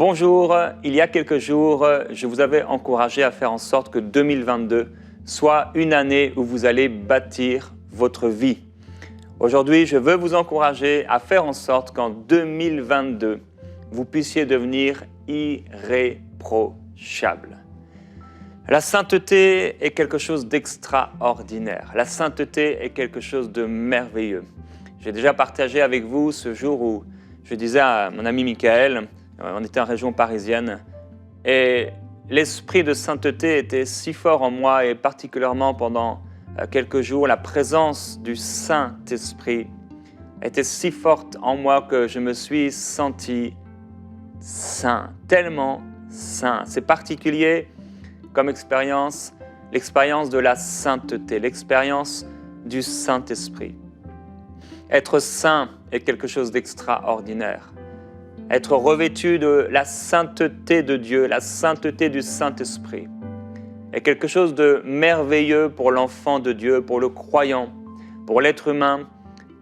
Bonjour, il y a quelques jours, je vous avais encouragé à faire en sorte que 2022 soit une année où vous allez bâtir votre vie. Aujourd'hui, je veux vous encourager à faire en sorte qu'en 2022, vous puissiez devenir irréprochable. La sainteté est quelque chose d'extraordinaire. La sainteté est quelque chose de merveilleux. J'ai déjà partagé avec vous ce jour où je disais à mon ami Michael, on était en région parisienne, et l'esprit de sainteté était si fort en moi, et particulièrement pendant quelques jours, la présence du Saint-Esprit était si forte en moi que je me suis senti saint, tellement saint. C'est particulier comme expérience, l'expérience de la sainteté, l'expérience du Saint-Esprit. Être saint est quelque chose d'extraordinaire. Être revêtu de la sainteté de Dieu, la sainteté du Saint-Esprit, est quelque chose de merveilleux pour l'enfant de Dieu, pour le croyant, pour l'être humain,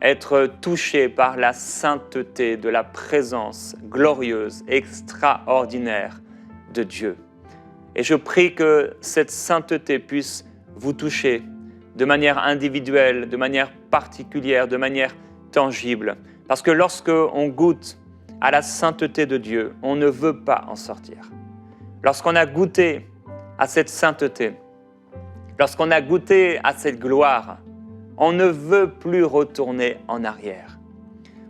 être touché par la sainteté de la présence glorieuse, extraordinaire de Dieu. Et je prie que cette sainteté puisse vous toucher de manière individuelle, de manière particulière, de manière tangible. Parce que lorsque on goûte à la sainteté de Dieu, on ne veut pas en sortir. Lorsqu'on a goûté à cette sainteté, lorsqu'on a goûté à cette gloire, on ne veut plus retourner en arrière.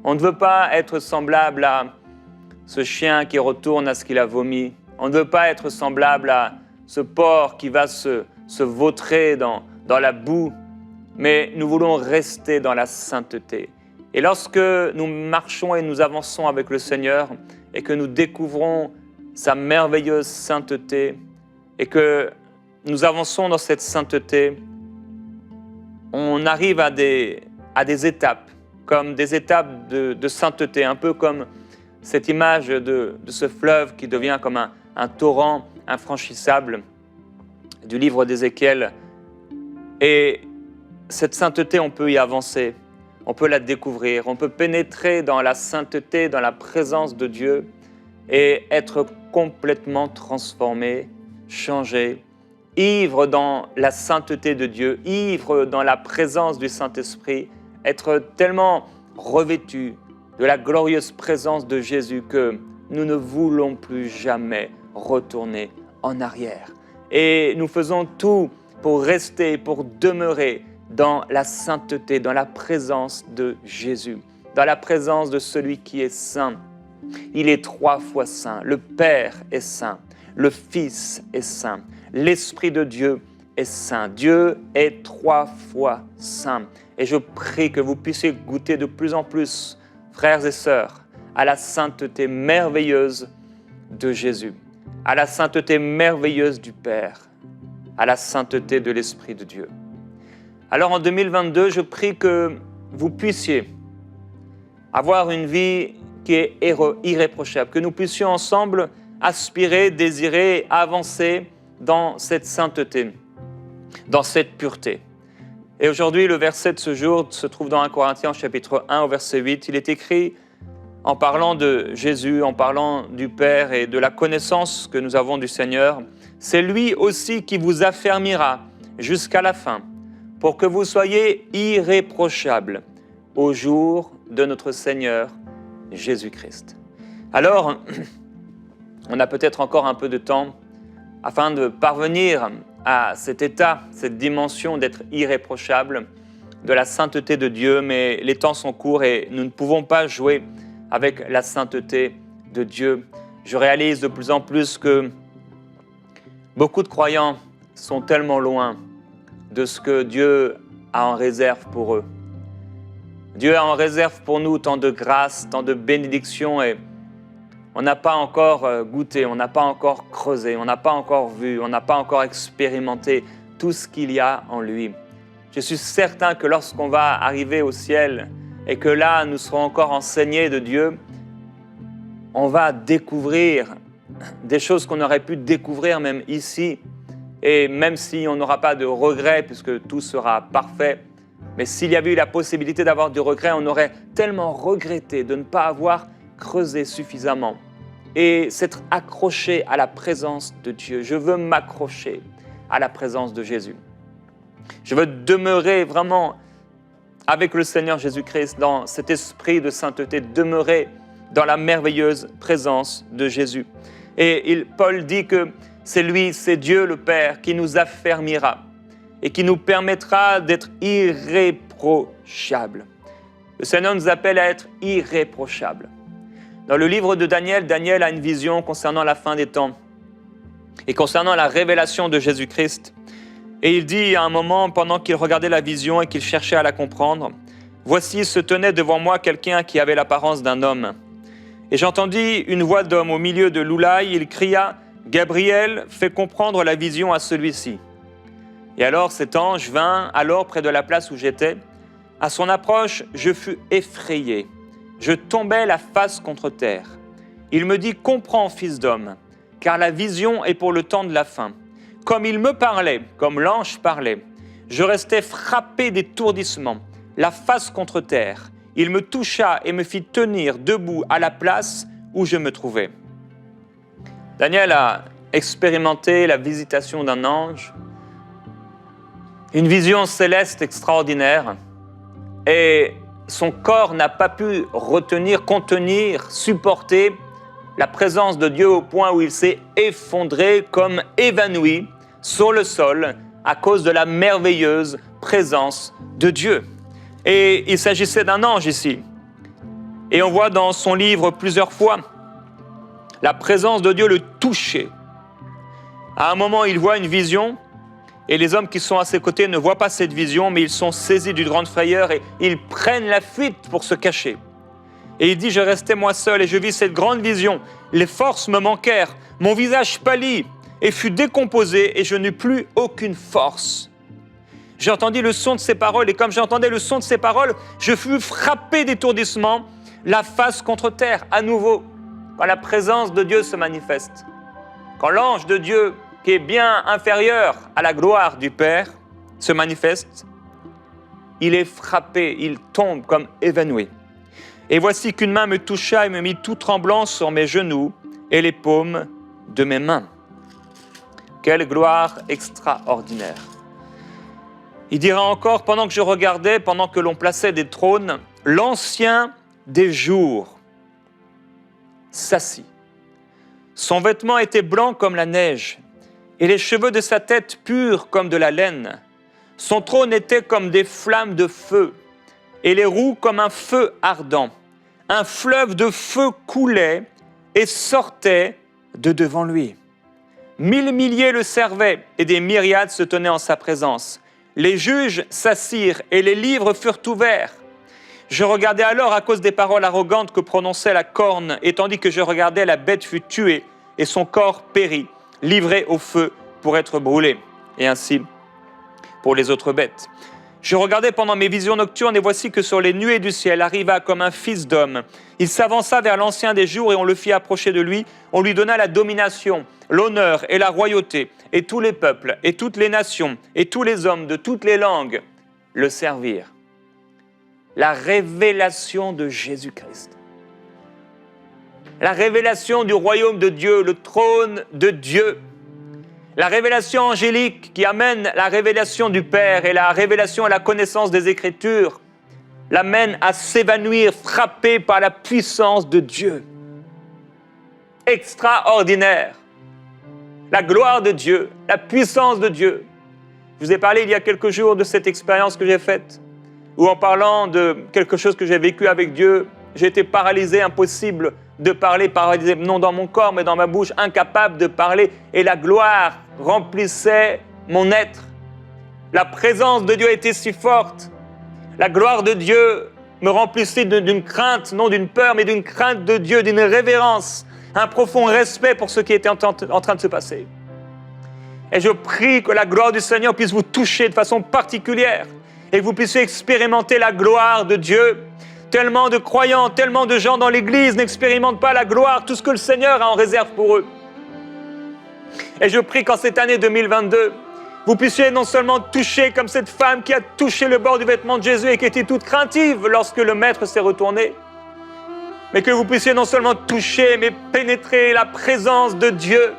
On ne veut pas être semblable à ce chien qui retourne à ce qu'il a vomi. On ne veut pas être semblable à ce porc qui va se vautrer dans la boue, mais nous voulons rester dans la sainteté. Et lorsque nous marchons et nous avançons avec le Seigneur et que nous découvrons sa merveilleuse sainteté et que nous avançons dans cette sainteté, on arrive à des étapes, comme des étapes de sainteté, un peu comme cette image de ce fleuve qui devient comme un torrent infranchissable du livre d'Ézéchiel. Et cette sainteté, on peut y avancer. On peut la découvrir, on peut pénétrer dans la sainteté, dans la présence de Dieu et être complètement transformé, changé, ivre dans la sainteté de Dieu, ivre dans la présence du Saint-Esprit, être tellement revêtu de la glorieuse présence de Jésus que nous ne voulons plus jamais retourner en arrière. Et nous faisons tout pour rester, pour demeurer dans la sainteté, dans la présence de Jésus, dans la présence de celui qui est saint. Il est 3 fois saint. Le Père est saint, le Fils est saint, l'Esprit de Dieu est saint. Dieu est 3 fois saint. Et je prie que vous puissiez goûter de plus en plus, frères et sœurs, à la sainteté merveilleuse de Jésus, à la sainteté merveilleuse du Père, à la sainteté de l'Esprit de Dieu. Alors en 2022, je prie que vous puissiez avoir une vie qui est irréprochable, que nous puissions ensemble aspirer, désirer, avancer dans cette sainteté, dans cette pureté. Et aujourd'hui, le verset de ce jour se trouve dans 1 Corinthiens chapitre 1 au verset 8. Il est écrit en parlant de Jésus, en parlant du Père et de la connaissance que nous avons du Seigneur. C'est lui aussi qui vous affermira jusqu'à la fin, pour que vous soyez irréprochables au jour de notre Seigneur Jésus-Christ. Alors, on a peut-être encore un peu de temps afin de parvenir à cet état, cette dimension d'être irréprochable, de la sainteté de Dieu, mais les temps sont courts et nous ne pouvons pas jouer avec la sainteté de Dieu. Je réalise de plus en plus que beaucoup de croyants sont tellement loin de ce que Dieu a en réserve pour eux. Dieu a en réserve pour nous tant de grâce, tant de bénédictions et on n'a pas encore goûté, on n'a pas encore creusé, on n'a pas encore vu, on n'a pas encore expérimenté tout ce qu'il y a en lui. Je suis certain que lorsqu'on va arriver au ciel et que là nous serons encore enseignés de Dieu, on va découvrir des choses qu'on aurait pu découvrir même ici. Et même si on n'aura pas de regrets, puisque tout sera parfait, mais s'il y avait eu la possibilité d'avoir du regret, on aurait tellement regretté de ne pas avoir creusé suffisamment et s'être accroché à la présence de Dieu. Je veux m'accrocher à la présence de Jésus. Je veux demeurer vraiment avec le Seigneur Jésus-Christ dans cet esprit de sainteté, demeurer dans la merveilleuse présence de Jésus. Et Paul dit que c'est lui, c'est Dieu le Père qui nous affermira et qui nous permettra d'être irréprochables. Le Seigneur nous appelle à être irréprochables. Dans le livre de Daniel, Daniel a une vision concernant la fin des temps et concernant la révélation de Jésus-Christ. Et il dit à un moment, pendant qu'il regardait la vision et qu'il cherchait à la comprendre, « Voici se tenait devant moi quelqu'un qui avait l'apparence d'un homme. Et j'entendis une voix d'homme au milieu de l'oulaï, il cria, « Gabriel, fais comprendre la vision à celui-ci. » Et alors cet ange vint alors près de la place où j'étais. À son approche, je fus effrayé. Je tombais la face contre terre. Il me dit, « Comprends, fils d'homme, car la vision est pour le temps de la fin. » Comme il me parlait, comme l'ange parlait, je restais frappé d'étourdissement, la face contre terre. Il me toucha et me fit tenir debout à la place où je me trouvais. Daniel a expérimenté la visitation d'un ange, une vision céleste extraordinaire, et son corps n'a pas pu retenir, contenir, supporter la présence de Dieu au point où il s'est effondré comme évanoui sur le sol à cause de la merveilleuse présence de Dieu. Et il s'agissait d'un ange ici. Et on voit dans son livre plusieurs fois la présence de Dieu le toucher. À un moment, il voit une vision et les hommes qui sont à ses côtés ne voient pas cette vision, mais ils sont saisis d'une grande frayeur et ils prennent la fuite pour se cacher. Et il dit, je restais moi seul et je vis cette grande vision. Les forces me manquèrent, mon visage pâlit et fut décomposé et je n'eus plus aucune force. J'ai entendu le son de ses paroles et comme j'entendais le son de ses paroles, je fus frappé d'étourdissement, la face contre terre, à nouveau, quand la présence de Dieu se manifeste. Quand l'ange de Dieu, qui est bien inférieur à la gloire du Père, se manifeste, il est frappé, il tombe comme évanoui. Et voici qu'une main me toucha et me mit tout tremblant sur mes genoux et les paumes de mes mains. Quelle gloire extraordinaire! Il dira encore, pendant que je regardais, pendant que l'on plaçait des trônes, l'ancien des jours s'assit. Son vêtement était blanc comme la neige, et les cheveux de sa tête purs comme de la laine. Son trône était comme des flammes de feu, et les roues comme un feu ardent. Un fleuve de feu coulait et sortait de devant lui. 1000 milliers le servaient, et des myriades se tenaient en sa présence. Les juges s'assirent, et les livres furent ouverts. Je regardais alors à cause des paroles arrogantes que prononçait la corne, et tandis que je regardais, la bête fut tuée, et son corps périt, livré au feu pour être brûlé, et ainsi pour les autres bêtes. Je regardais pendant mes visions nocturnes, et voici que sur les nuées du ciel arriva comme un fils d'homme. Il s'avança vers l'ancien des jours, et on le fit approcher de lui. On lui donna la domination, l'honneur et la royauté, et tous les peuples, et toutes les nations, et tous les hommes de toutes les langues le servirent. La révélation de Jésus-Christ. La révélation du royaume de Dieu, le trône de Dieu. La révélation angélique qui amène la révélation du Père et la révélation et la connaissance des Écritures l'amène à s'évanouir, frappé par la puissance de Dieu. Extraordinaire. La gloire de Dieu, la puissance de Dieu. Je vous ai parlé il y a quelques jours de cette expérience que j'ai faite, où en parlant de quelque chose que j'ai vécu avec Dieu, j'ai été paralysé, impossible de parler, paralysé non dans mon corps, mais dans ma bouche, incapable de parler, et la gloire remplissait mon être. La présence de Dieu était si forte. La gloire de Dieu me remplissait d'une crainte, non d'une peur, mais d'une crainte de Dieu, d'une révérence, un profond respect pour ce qui était en train de se passer. Et je prie que la gloire du Seigneur puisse vous toucher de façon particulière et que vous puissiez expérimenter la gloire de Dieu. Tellement de croyants, tellement de gens dans l'Église n'expérimentent pas la gloire, tout ce que le Seigneur a en réserve pour eux. Et je prie qu'en cette année 2022, vous puissiez non seulement toucher comme cette femme qui a touché le bord du vêtement de Jésus et qui était toute craintive lorsque le Maître s'est retourné, mais que vous puissiez non seulement toucher, mais pénétrer la présence de Dieu,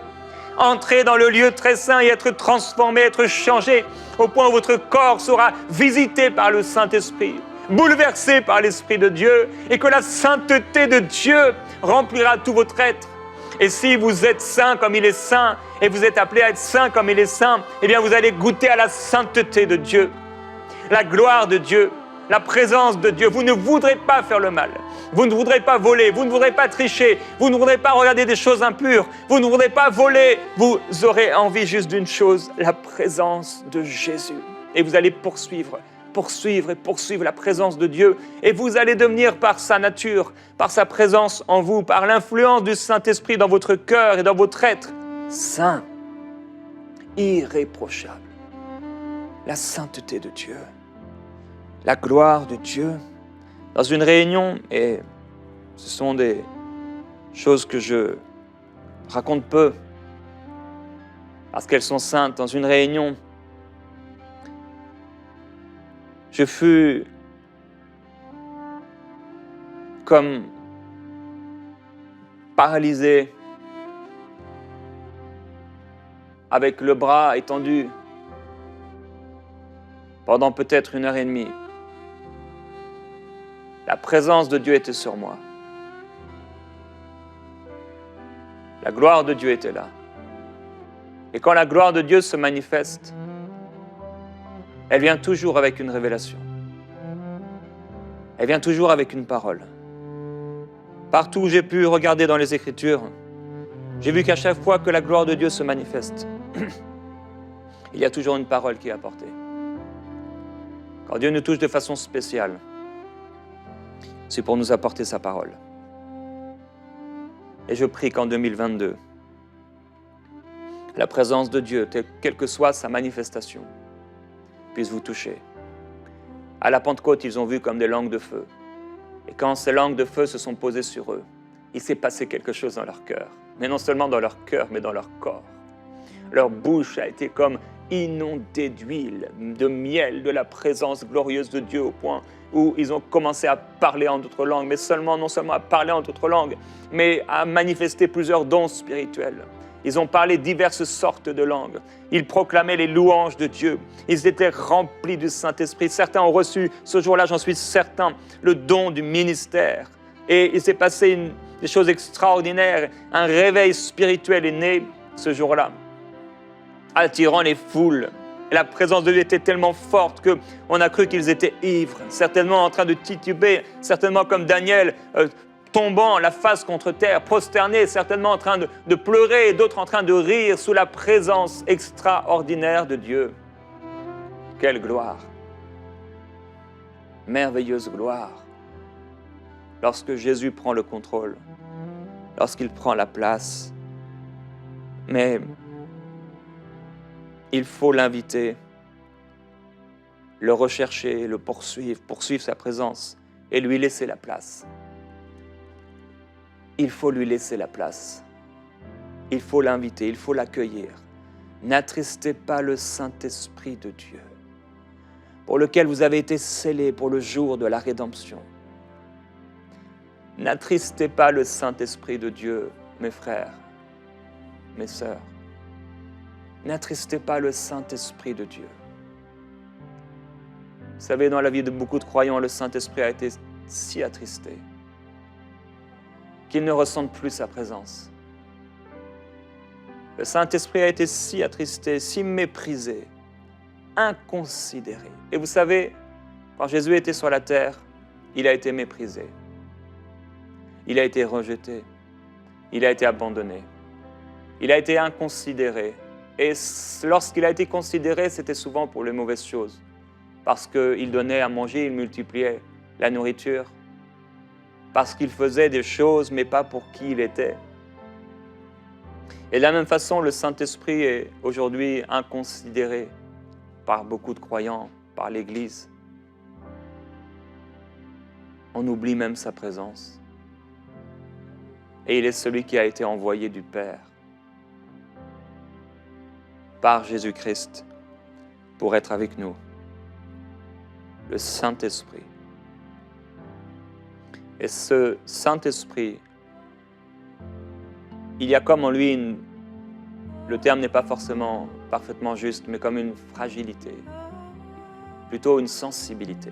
entrer dans le lieu très saint et être transformé, être changé, au point où votre corps sera visité par le Saint-Esprit, bouleversé par l'Esprit de Dieu, et que la sainteté de Dieu remplira tout votre être. Et si vous êtes saint comme il est saint, et vous êtes appelé à être saint comme il est saint, eh bien vous allez goûter à la sainteté de Dieu, la gloire de Dieu, la présence de Dieu. Vous ne voudrez pas faire le mal. Vous ne voudrez pas voler, vous ne voudrez pas tricher, vous ne voudrez pas regarder des choses impures, vous ne voudrez pas voler. Vous aurez envie juste d'une chose, la présence de Jésus. Et vous allez poursuivre la présence de Dieu. Et vous allez devenir par sa nature, par sa présence en vous, par l'influence du Saint-Esprit dans votre cœur et dans votre être, saint, irréprochable. La sainteté de Dieu, la gloire de Dieu. Dans une réunion, et ce sont des choses que je raconte peu, parce qu'elles sont saintes, dans une réunion, je fus comme paralysé, avec le bras étendu, pendant peut-être 1h30. La présence de Dieu était sur moi. La gloire de Dieu était là. Et quand la gloire de Dieu se manifeste, elle vient toujours avec une révélation. Elle vient toujours avec une parole. Partout où j'ai pu regarder dans les Écritures, j'ai vu qu'à chaque fois que la gloire de Dieu se manifeste, il y a toujours une parole qui est apportée. Quand Dieu nous touche de façon spéciale, c'est pour nous apporter sa parole. Et je prie qu'en 2022, la présence de Dieu, quelle que soit sa manifestation, puisse vous toucher. À la Pentecôte, ils ont vu comme des langues de feu. Et quand ces langues de feu se sont posées sur eux, il s'est passé quelque chose dans leur cœur. Mais non seulement dans leur cœur, mais dans leur corps. Leur bouche a été comme inondée d'huile, de miel, de la présence glorieuse de Dieu, au point où ils ont commencé à parler en d'autres langues, mais non seulement à parler en d'autres langues, mais à manifester plusieurs dons spirituels. Ils ont parlé diverses sortes de langues. Ils proclamaient les louanges de Dieu. Ils étaient remplis du Saint-Esprit. Certains ont reçu, ce jour-là, j'en suis certain, le don du ministère. Et il s'est passé des choses extraordinaires. Un réveil spirituel est né ce jour-là, attirant les foules. Et la présence de Dieu était tellement forte qu'on a cru qu'ils étaient ivres, certainement en train de tituber, certainement comme Daniel, tombant la face contre terre, prosterné, certainement en train de pleurer, et d'autres en train de rire sous la présence extraordinaire de Dieu. Quelle gloire! Merveilleuse gloire! Lorsque Jésus prend le contrôle, lorsqu'il prend la place. Mais il faut l'inviter, le rechercher, le poursuivre sa présence et lui laisser la place. Il faut lui laisser la place. Il faut l'inviter, il faut l'accueillir. N'attristez pas le Saint-Esprit de Dieu, pour lequel vous avez été scellés pour le jour de la rédemption. N'attristez pas le Saint-Esprit de Dieu, mes frères, mes sœurs. N'attristez pas le Saint-Esprit de Dieu. Vous savez, dans la vie de beaucoup de croyants, le Saint-Esprit a été si attristé qu'ils ne ressentent plus sa présence. Le Saint-Esprit a été si attristé, si méprisé, inconsidéré. Et vous savez, quand Jésus était sur la terre, il a été méprisé. Il a été rejeté. Il a été abandonné. Il a été inconsidéré. Et lorsqu'il a été considéré, c'était souvent pour les mauvaises choses. Parce qu'il donnait à manger, il multipliait la nourriture. Parce qu'il faisait des choses, mais pas pour qui il était. Et de la même façon, le Saint-Esprit est aujourd'hui inconsidéré par beaucoup de croyants, par l'Église. On oublie même sa présence. Et il est celui qui a été envoyé du Père par Jésus-Christ pour être avec nous. Le Saint-Esprit. Et ce Saint-Esprit, il y a comme en lui, le terme n'est pas forcément parfaitement juste, mais comme une fragilité, plutôt une sensibilité.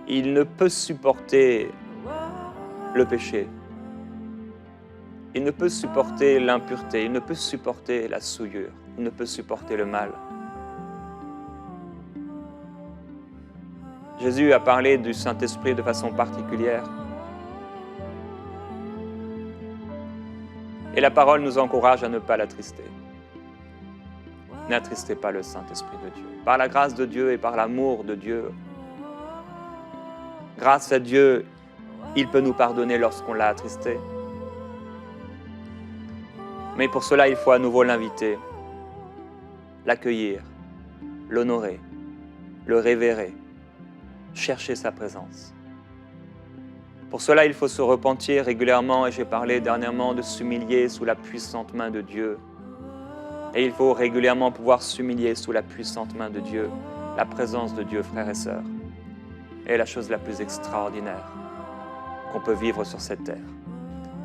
Il ne peut supporter le péché. Il ne peut supporter l'impureté, il ne peut supporter la souillure, il ne peut supporter le mal. Jésus a parlé du Saint-Esprit de façon particulière. Et la parole nous encourage à ne pas l'attrister. N'attristez pas le Saint-Esprit de Dieu. Par la grâce de Dieu et par l'amour de Dieu, grâce à Dieu, il peut nous pardonner lorsqu'on l'a attristé. Mais pour cela, il faut à nouveau l'inviter, l'accueillir, l'honorer, le révérer, chercher sa présence. Pour cela, il faut se repentir régulièrement, et j'ai parlé dernièrement de s'humilier sous la puissante main de Dieu. Et il faut régulièrement pouvoir s'humilier sous la puissante main de Dieu, la présence de Dieu, frères et sœurs, est la chose la plus extraordinaire qu'on peut vivre sur cette terre.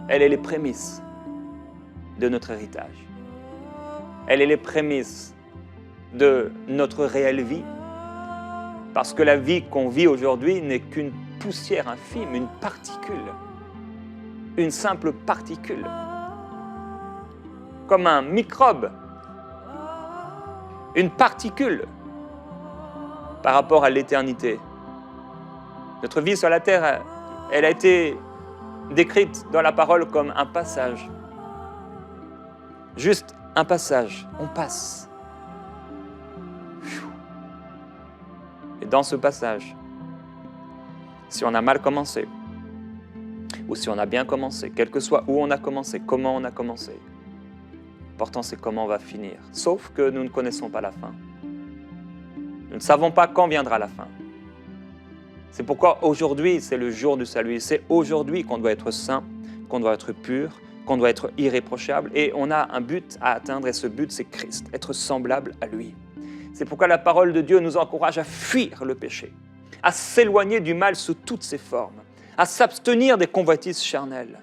Elle est les prémices de notre héritage. Elle est les prémices de notre réelle vie, parce que la vie qu'on vit aujourd'hui n'est qu'une poussière infime, une particule, une simple particule, comme un microbe, une particule par rapport à l'éternité. Notre vie sur la terre, elle a été décrite dans la parole comme un passage. Juste un passage, on passe. Et dans ce passage, si on a mal commencé, ou si on a bien commencé, quel que soit où on a commencé, comment on a commencé, l'important c'est comment on va finir. Sauf que nous ne connaissons pas la fin. Nous ne savons pas quand viendra la fin. C'est pourquoi aujourd'hui, c'est le jour du salut. C'est aujourd'hui qu'on doit être saint, qu'on doit être pur, qu'on doit être irréprochable. Et on a un but à atteindre, et ce but, c'est Christ, être semblable à lui. C'est pourquoi la parole de Dieu nous encourage à fuir le péché, à s'éloigner du mal sous toutes ses formes, à s'abstenir des convoitises charnelles,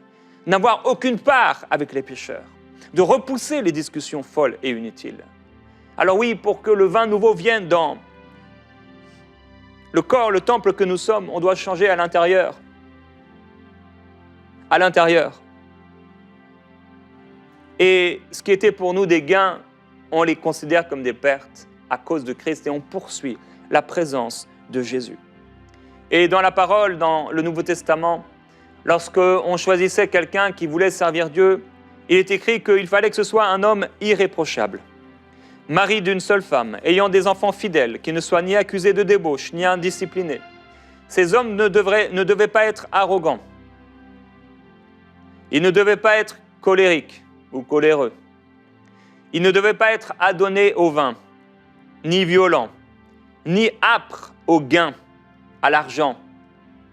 n'avoir aucune part avec les pécheurs, de repousser les discussions folles et inutiles. Alors oui, pour que le vin nouveau vienne dans le corps, le temple que nous sommes, on doit changer à l'intérieur. À l'intérieur. Et ce qui était pour nous des gains, on les considère comme des pertes à cause de Christ, et on poursuit la présence de Jésus. Et dans la parole, dans le Nouveau Testament, lorsqu'on choisissait quelqu'un qui voulait servir Dieu, il est écrit qu'il fallait que ce soit un homme irréprochable, mari d'une seule femme, ayant des enfants fidèles, qui ne soient ni accusés de débauche, ni indisciplinés. Ces hommes ne devaient pas être arrogants. Ils ne devaient pas être colériques ou coléreux. Ils ne devaient pas être adonnés au vin, ni violents, ni âpres au gain, à l'argent,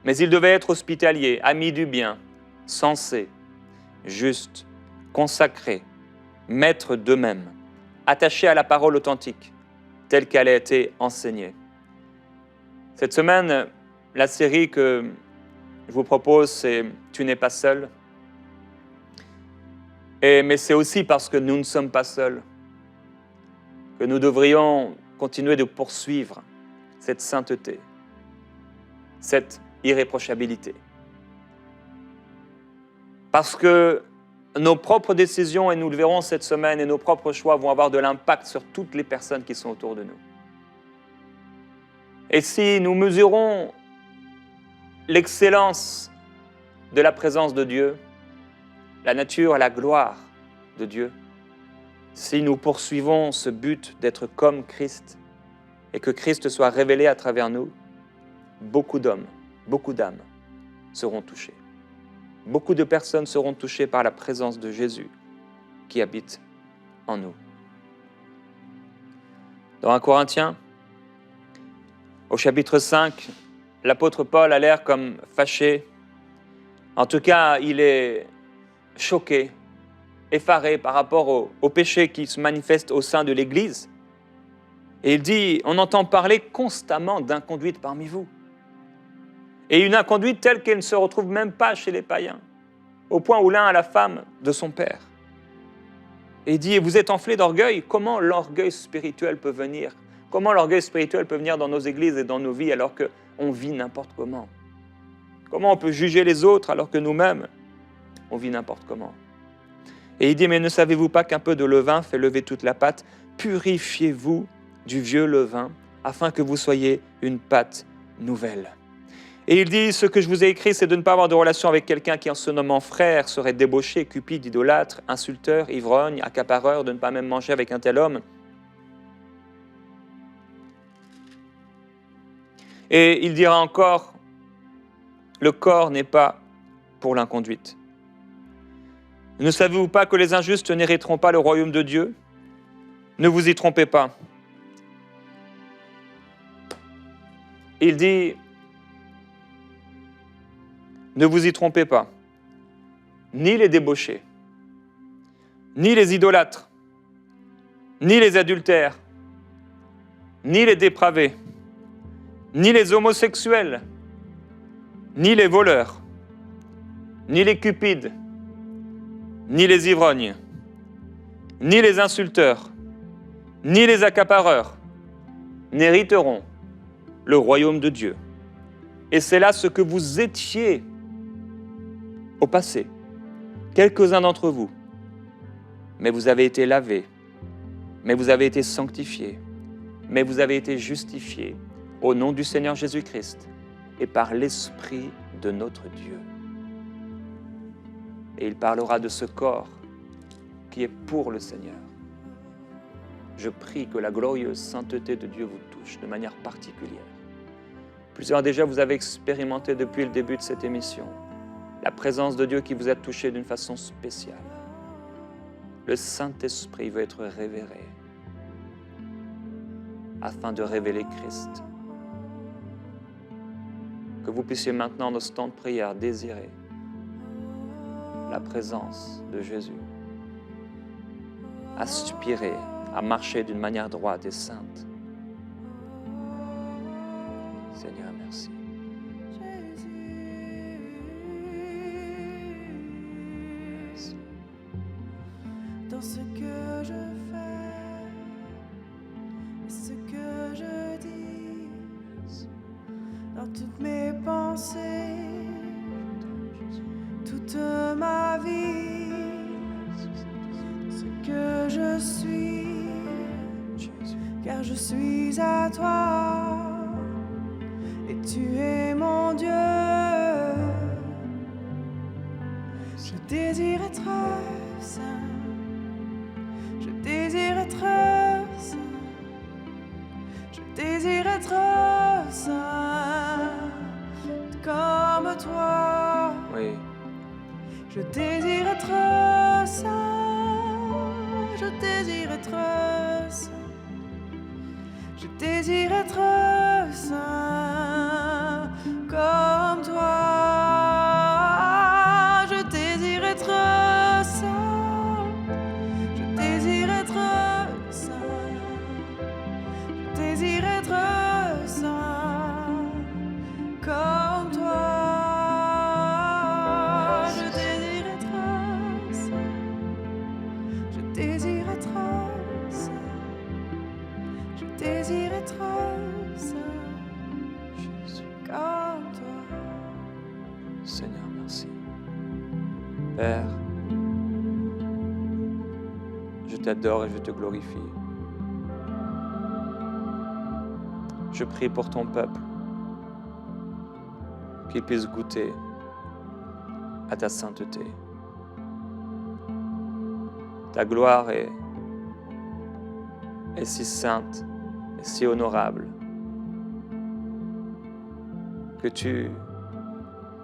mais ils devaient être hospitaliers, amis du bien, sensés, justes, consacrés, maîtres d'eux-mêmes, attachés à la parole authentique, telle qu'elle a été enseignée. Cette semaine, la série que je vous propose, c'est « Tu n'es pas seul ». Mais c'est aussi parce que nous ne sommes pas seuls que nous devrions continuer de poursuivre cette sainteté, cette irréprochabilité. Parce que nos propres décisions, et nous le verrons cette semaine, et nos propres choix vont avoir de l'impact sur toutes les personnes qui sont autour de nous. Et si nous mesurons l'excellence de la présence de Dieu, la nature et la gloire de Dieu, si nous poursuivons ce but d'être comme Christ et que Christ soit révélé à travers nous, beaucoup d'hommes, beaucoup d'âmes seront touchées. Beaucoup de personnes seront touchées par la présence de Jésus qui habite en nous. Dans 1 Corinthiens, au chapitre 5, l'apôtre Paul a l'air comme fâché. En tout cas, il est choqué, effaré par rapport au péché qui se manifeste au sein de l'Église. Et il dit, on entend parler constamment d'inconduite parmi vous. Et une inconduite telle qu'elle ne se retrouve même pas chez les païens, au point où l'un a la femme de son père. Et il dit, et vous êtes enflés d'orgueil, comment l'orgueil spirituel peut venir? Comment l'orgueil spirituel peut venir dans nos églises et dans nos vies alors qu'on vit n'importe comment? Comment on peut juger les autres alors que nous-mêmes, on vit n'importe comment? Et il dit, mais ne savez-vous pas qu'un peu de levain fait lever toute la pâte? Purifiez-vous du vieux levain, afin que vous soyez une pâte nouvelle. Et il dit, ce que je vous ai écrit, c'est de ne pas avoir de relation avec quelqu'un qui, en se nommant frère, serait débauché, cupide, idolâtre, insulteur, ivrogne, accapareur, de ne pas même manger avec un tel homme. Et il dira encore, le corps n'est pas pour l'inconduite. Ne savez-vous pas que les injustes n'hériteront pas le royaume de Dieu? Ne vous y trompez pas. Il dit, ne vous y trompez pas, ni les débauchés, ni les idolâtres, ni les adultères, ni les dépravés, ni les homosexuels, ni les voleurs, ni les cupides, ni les ivrognes, ni les insulteurs, ni les accapareurs n'hériteront le royaume de Dieu. Et c'est là ce que vous étiez au passé, quelques-uns d'entre vous. Mais vous avez été lavés, mais vous avez été sanctifiés, mais vous avez été justifiés au nom du Seigneur Jésus-Christ et par l'Esprit de notre Dieu. Et il parlera de ce corps qui est pour le Seigneur. Je prie que la glorieuse sainteté de Dieu vous touche de manière particulière. Plusieurs déjà vous avez expérimenté depuis le début de cette émission la présence de Dieu qui vous a touché d'une façon spéciale. Le Saint-Esprit veut être révéré afin de révéler Christ. Que vous puissiez maintenant, dans ce temps de prière, désirer la présence de Jésus, aspirer à marcher d'une manière droite et sainte. Seigneur, merci. Merci. Dans ce que je fais, et ce que je dis, dans toutes mes pensées, toute ma vie, ce que je suis, car je suis à toi, et tu es mon Dieu. Je désire être saint, je désire être saint, je désire être saint, comme toi. Oui. Je désire être saint, je désire être saint, je désire être saint, comme toi. Je désire être saint, je désire être saint, je désire être saint, comme toi. Je désire être saint, je désire être saint, je désire être saint, Jésus. comme toi. Seigneur, merci. Père, je t'adore et je te glorifie. Je prie pour ton peuple, qu'il puisse goûter à ta sainteté. Ta gloire est si sainte et si honorable que tu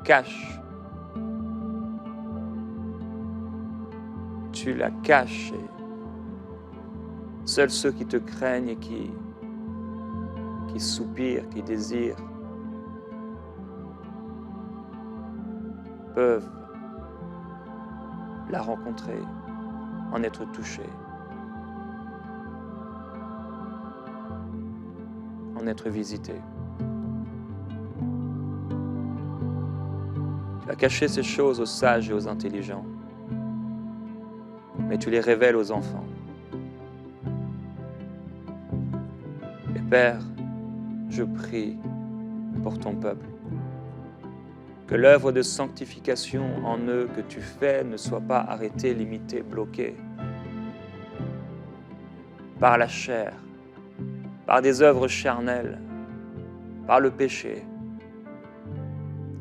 caches, tu la caches et seuls ceux qui te craignent et qui soupirent, qui désirent, peuvent la rencontrer, en être touchés, en être visités. Tu as caché ces choses aux sages et aux intelligents, mais tu les révèles aux enfants. Et Père, je prie pour ton peuple, que l'œuvre de sanctification en eux que tu fais ne soit pas arrêtée, limitée, bloquée par la chair, par des œuvres charnelles, par le péché,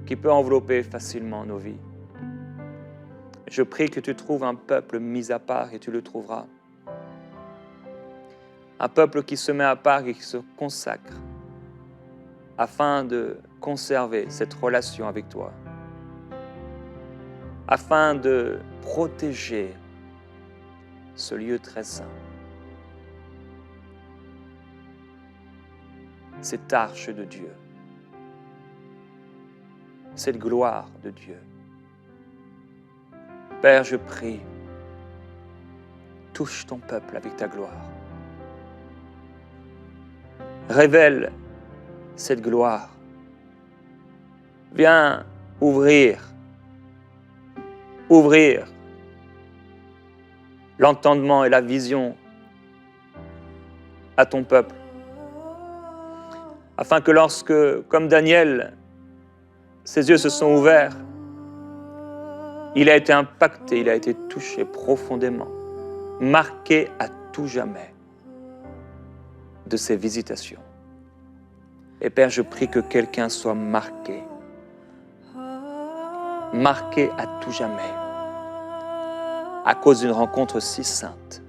qui peut envelopper facilement nos vies. Je prie que tu trouves un peuple mis à part, et tu le trouveras. Un peuple qui se met à part et qui se consacre afin de conserver cette relation avec toi, afin de protéger ce lieu très saint, cette arche de Dieu, cette gloire de Dieu. Père, je prie, touche ton peuple avec ta gloire. Révèle cette gloire. Viens ouvrir l'entendement et la vision à ton peuple, afin que lorsque, comme Daniel, ses yeux se sont ouverts, il a été impacté, il a été touché profondément, marqué à tout jamais de ces visitations. Et Père, je prie que quelqu'un soit marqué à tout jamais, à cause d'une rencontre si sainte.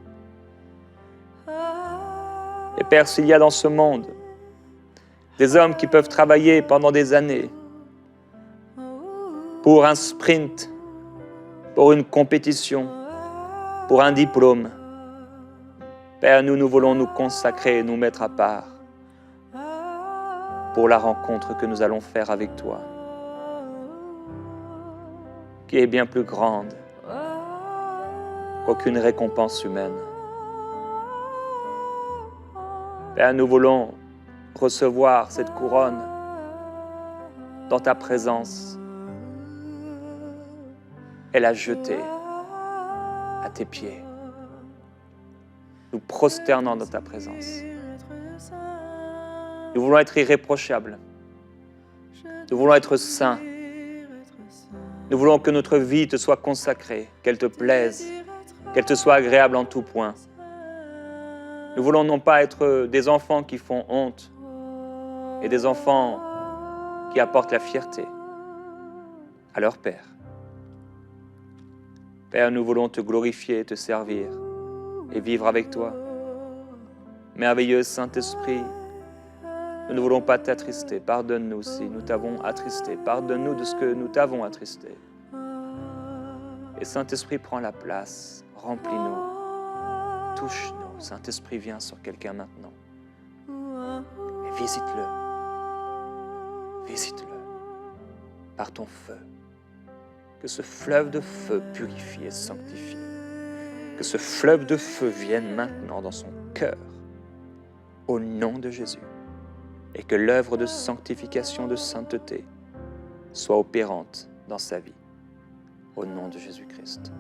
Et Père, s'il y a dans ce monde des hommes qui peuvent travailler pendant des années pour un sprint, pour une compétition, pour un diplôme, Père, nous voulons nous consacrer et nous mettre à part pour la rencontre que nous allons faire avec toi, qui est bien plus grande qu'aucune récompense humaine. Père, nous voulons recevoir cette couronne dans ta présence et la jeter à tes pieds, nous prosternant dans ta présence. Nous voulons être irréprochables. Nous voulons être saints. Nous voulons que notre vie te soit consacrée, qu'elle te plaise, qu'elle te soit agréable en tout point. Nous voulons non pas être des enfants qui font honte et des enfants qui apportent la fierté à leur Père. Père, nous voulons te glorifier, te servir et vivre avec toi. Merveilleux Saint-Esprit, nous ne voulons pas t'attrister. Pardonne-nous si nous t'avons attristé. Pardonne-nous de ce que nous t'avons attristé. Et Saint-Esprit, prends la place. Remplis-nous. Touche-nous. Saint-Esprit, viens sur quelqu'un maintenant. Et visite-le. Visite-le par ton feu. Que ce fleuve de feu purifie et sanctifie. Que ce fleuve de feu vienne maintenant dans son cœur. Au nom de Jésus. Et que l'œuvre de sanctification, de sainteté soit opérante dans sa vie. Au nom de Jésus-Christ.